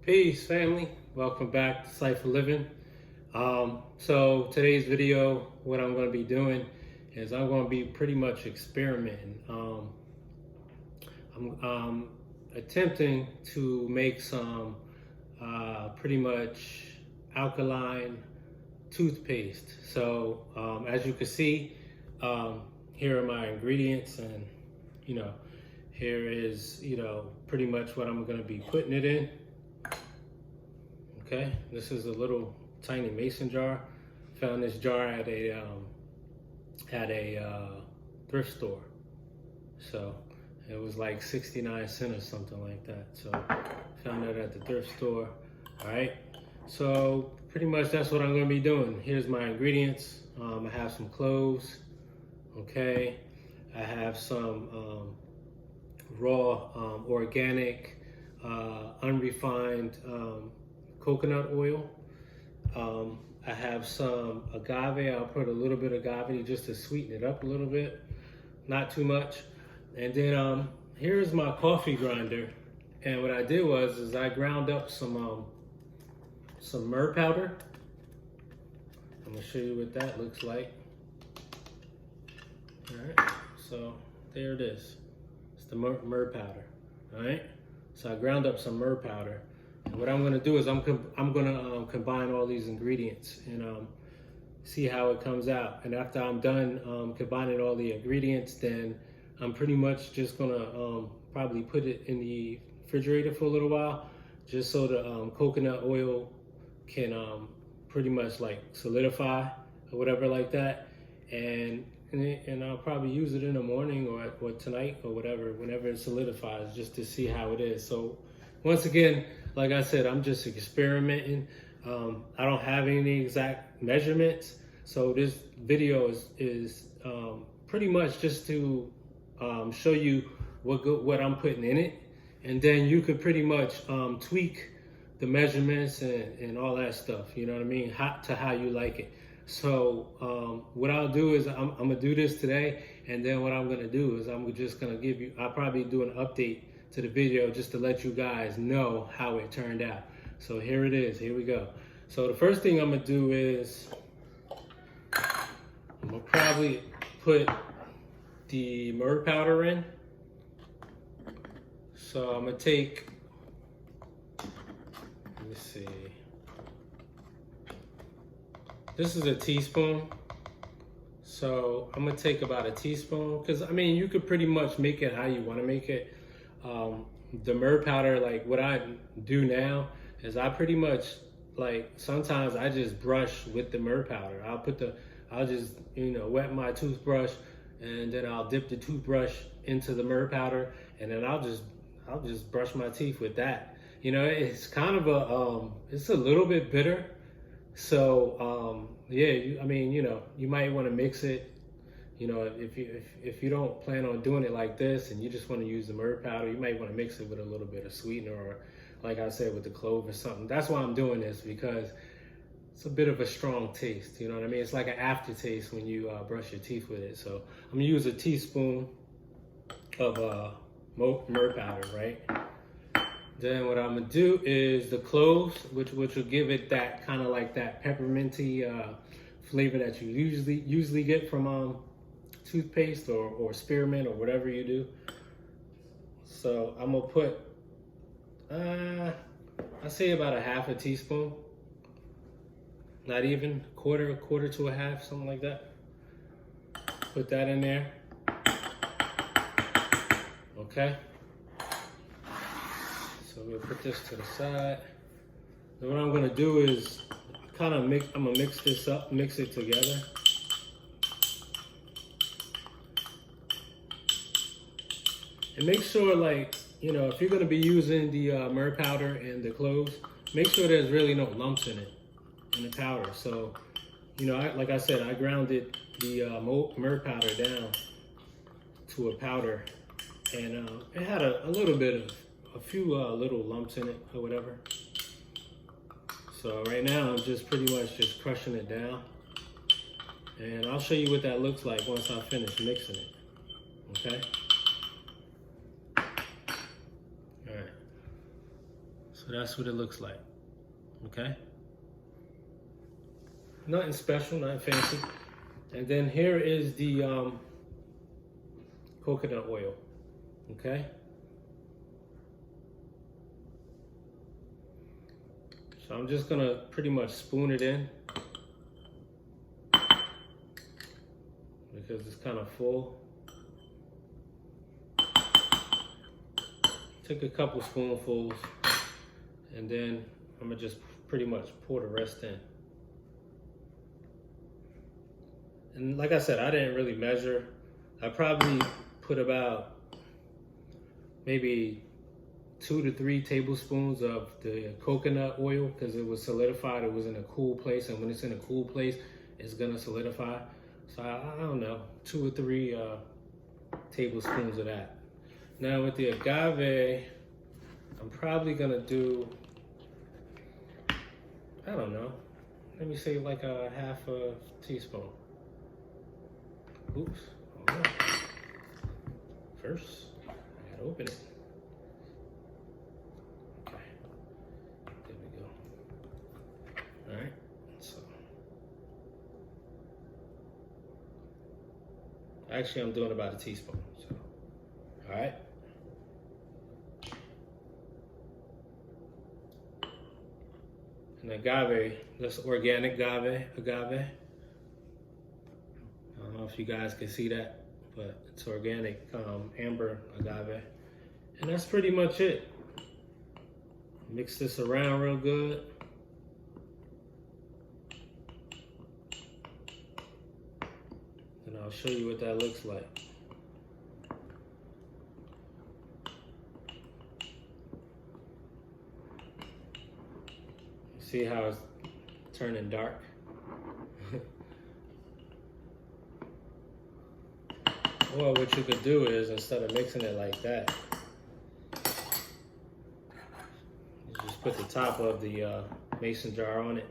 Peace, family. Welcome back to Scipher Living. So today's video, what I'm going to be doing is I'm going to be pretty much experimenting. I'm attempting to make some pretty much alkaline toothpaste. So as you can see, here are my ingredients, and here is pretty much what I'm going to be putting it in. Okay, this is a little tiny mason jar. Found this jar at a thrift store. So it was like 69 cents or something like that. So found it at the thrift store. All right, so pretty much that's what I'm going to be doing. Here's my ingredients. I have some cloves. Okay, I have some raw organic unrefined coconut oil. I have some agave. I'll put a little bit of agave just to sweeten it up a little bit, not too much. And then here's my coffee grinder. And what I did was I ground up some myrrh powder. I'm gonna show you what that looks like. All right, so there it is. It's the myrrh powder. All right, so I ground up some myrrh powder. And what I'm gonna do is I'm gonna combine all these ingredients and see how it comes out. And after I'm done combining all the ingredients, then I'm pretty much just gonna probably put it in the refrigerator for a little while, just so the coconut oil can pretty much like solidify or whatever like that. And I'll probably use it in the morning or tonight or whatever, whenever it solidifies, just to see how it is. So once again, like I said, I'm just experimenting. I don't have any exact measurements. So this video is pretty much just to show you what I'm putting in it. And then you could pretty much tweak the measurements and all that stuff, you know what I mean, to how you like it. So what I'll do is I'm gonna do this today, and then what I'm gonna do is I'm just gonna give you, I'll probably do an update to the video just to let you guys know how it turned out. So here it is, here we go. So the first thing I'm gonna do is I'm gonna probably put the myrrh powder in. So I'm gonna take, let me see. This is a teaspoon. So I'm gonna take about a teaspoon, because I mean, you could pretty much make it how you wanna make it. The myrrh powder, like what I do now is I pretty much, like, sometimes I just brush with the myrrh powder. I'll just wet my toothbrush, and then I'll dip the toothbrush into the myrrh powder, and then I'll just brush my teeth with that. It's kind of it's a little bit bitter. So yeah, I mean, you might want to mix it. If you don't plan on doing it like this and you just want to use the myrrh powder, you might want to mix it with a little bit of sweetener, or like I said, with the clove or something. That's why I'm doing this, because it's a bit of a strong taste. You know what I mean? It's like an aftertaste when you brush your teeth with it. So I'm gonna use a teaspoon of myrrh powder, right? Then what I'm gonna do is the cloves, which will give it that kind of like that pepperminty flavor that you usually get from toothpaste or spearmint or whatever you do. So I'm gonna put I say about a half a teaspoon, not even quarter to a half, something like that. Put that in there. Okay. So we'll put this to the side. Then what I'm gonna do is I'm gonna mix this up, mix it together. And make sure, like, if you're gonna be using the myrrh powder and the cloves, make sure there's really no lumps in it, in the powder. So, like I said, I grounded the myrrh powder down to a powder, and it had a little bit of, a few little lumps in it or whatever. So right now I'm just pretty much just crushing it down, and I'll show you what that looks like once I finish mixing it. Okay. So that's what it looks like, okay? Nothing special, nothing fancy. And then here is the coconut oil, okay? So I'm just gonna pretty much spoon it in because it's kind of full. Take a couple spoonfuls and then I'm gonna just pretty much pour the rest in. And like I said, I didn't really measure. I probably put about maybe 2 to 3 tablespoons of the coconut oil because it was solidified. It was in a cool place, and when it's in a cool place, it's gonna solidify. So I don't know, 2 or 3 tablespoons of that. Now with the agave, I'm probably gonna do, I don't know, let me say like a half a teaspoon. Oops, hold on. First, I gotta open it. Okay, there we go. All right, so. Actually, I'm doing about a teaspoon, so. All right. And agave, that's organic agave. I don't know if you guys can see that, but it's organic amber agave. And that's pretty much it. Mix this around real good. And I'll show you what that looks like. See how it's turning dark? Well, what you could do is, instead of mixing it like that, you just put the top of the mason jar on it,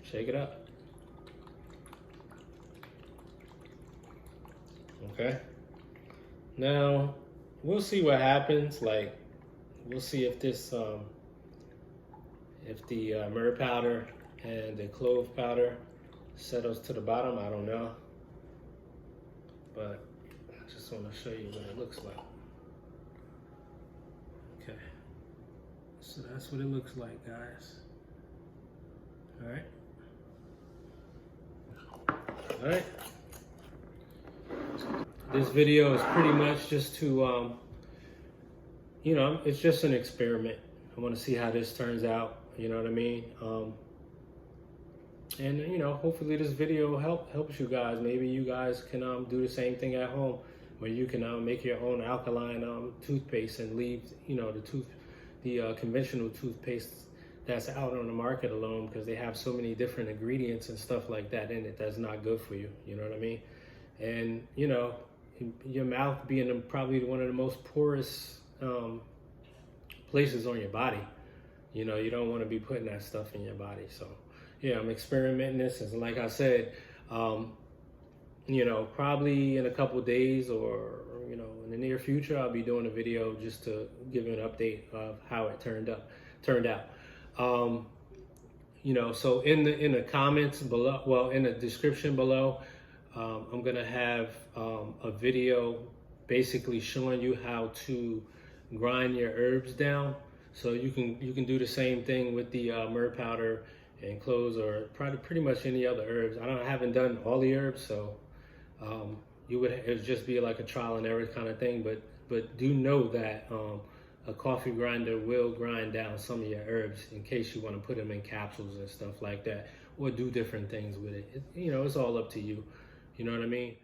shake it up. Okay. Now, we'll see what happens. Like, we'll see if this, if the myrrh powder and the clove powder settles to the bottom. I don't know. But I just want to show you what it looks like. Okay. So that's what it looks like, guys. All right. All right. This video is pretty much just to, you know, it's just an experiment. I want to see how this turns out. You know what I mean? And you know, hopefully this video helps you guys. Maybe you guys can do the same thing at home, where you can make your own alkaline toothpaste and leave, you know, the conventional toothpaste that's out on the market alone, because they have so many different ingredients and stuff like that in it that's not good for you. You know what I mean? And you know, your mouth being probably one of the most porous places on your body. You know, you don't want to be putting that stuff in your body. So, yeah, I'm experimenting this. And like I said, you know, probably in a couple of days or, you know, in the near future, I'll be doing a video just to give you an update of how it turned out. You know, so in the comments below, well, in the description below, I'm going to have a video basically showing you how to grind your herbs down. So you can do the same thing with the myrrh powder and cloves, or pretty much any other herbs. I haven't done all the herbs, so it would just be like a trial and error kind of thing. But do know that a coffee grinder will grind down some of your herbs in case you want to put them in capsules and stuff like that, or do different things with it. You know, it's all up to you. You know what I mean?